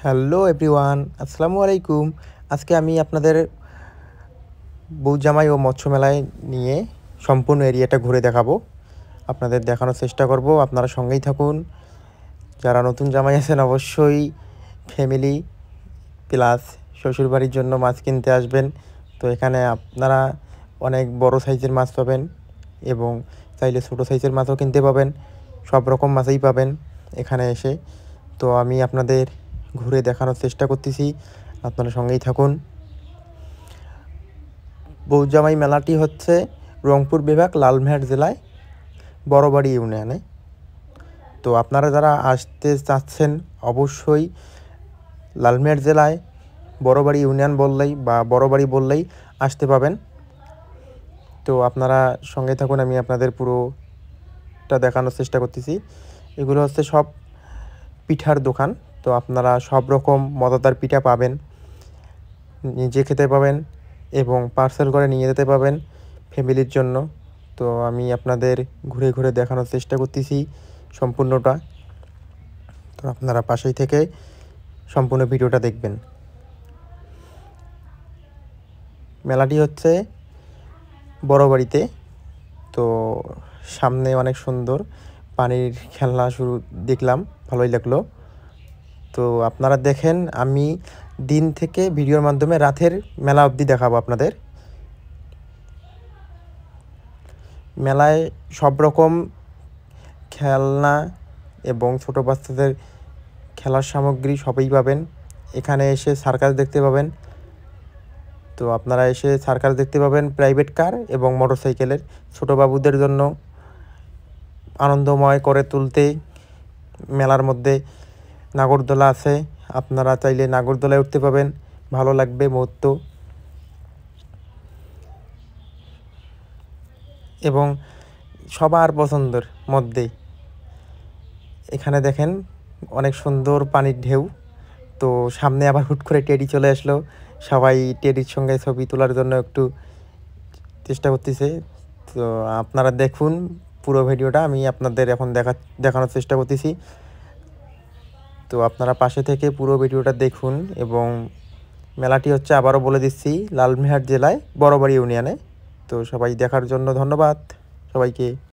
Hello everyone, আসসালামু আলাইকুম। আজকে আমি আপনাদের বউজামাই ও মৎস্য মেলায় নিয়ে সম্পূর্ণ এরিয়াটা ঘুরে দেখাবো। আপনাদের দেখানোর চেষ্টা করব, আপনারা সঙ্গেই থাকুন। যারা নতুন জামাই আছেন অবশ্যই ফ্যামিলি প্লাস শ্বশুরবাড়ির জন্য মাছ কিনতে আসবেন। তো এখানে আপনারা অনেক বড় সাইজের মাছ পাবেন এবং চাইলে ছোটো সাইজের মাছও কিনতে পাবেন। সব রকম মাছই পাবেন এখানে এসে। তো আমি আপনাদের ঘুরে দেখানোর চেষ্টা করতেছি, আপনারা সঙ্গেই থাকুন। বউজামাই মেলাটি হচ্ছে রংপুর বিভাগ লালমোহর জেলায় বড়বাড়ি ইউনিয়নে। তো আপনারা যারা আসতে চাচ্ছেন অবশ্যই লালমোহর জেলায় বড়বাড়ি ইউনিয়ন বললেই বা বড়বাড়ি বললেই আসতে পাবেন। তো আপনারা সঙ্গে থাকুন, আমি আপনাদের পুরোটা দেখানোর চেষ্টা করতেছি। এগুলো হচ্ছে সব পিঠার দোকান। তো আপনারা সব রকম মজাদার পিঠা পাবেন, নিজে খেতে পাবেন এবং পার্সেল করে নিয়ে যেতে পাবেন ফ্যামিলির জন্য। তো আমি আপনাদের ঘুরে ঘুরে দেখানোর চেষ্টা করতেছি সম্পূর্ণটা। তো আপনারা পাশেই থেকে সম্পূর্ণ ভিডিওটা দেখবেন। মেলাটি হচ্ছে বড়বাড়িতে। তো সামনে অনেক সুন্দর পানির খেলনা শুরু দেখলাম, ভালোই লাগলো। তো আপনারা দেখেন, আমি দিন থেকে ভিডিওর মাধ্যমে রাতের মেলা অবধি দেখাবো আপনাদের। মেলায় সব রকম খেলনা এবং ছোটো বাচ্চাদের খেলার সামগ্রী সবই পাবেন। এখানে এসে সার্কাস দেখতে পাবেন। তো আপনারা এসে সার্কাস দেখতে পাবেন প্রাইভেট কার এবং মোটরসাইকেলের। ছোটো বাবুদের জন্য আনন্দময় করে তুলতে মেলার মধ্যে নাগরদোলা আছে, আপনারা চাইলে নাগরদোলায় উঠতে পাবেন, ভালো লাগবে মুহূর্ত। এবং সবার পছন্দের মধ্যে এখানে দেখেন অনেক সুন্দর পানির ঢেউ। তো সামনে আবার হুট করে টেডি চলে আসলো, সবাই টেডির সঙ্গে ছবি তোলার জন্য একটু চেষ্টা করতেছে। তো আপনারা দেখুন পুরো ভিডিওটা, আমি আপনাদের এখন দেখানোর চেষ্টা করতেছি। তো আপনারা পাশে থেকে পুরো ভিডিওটা দেখুন। এবং মেলাটি হচ্ছে, আবারও বলে দিচ্ছি, লালমোহর জেলায় বড়বাড়ি ইউনিয়নে। তো সবাই দেখার জন্য ধন্যবাদ সবাইকে।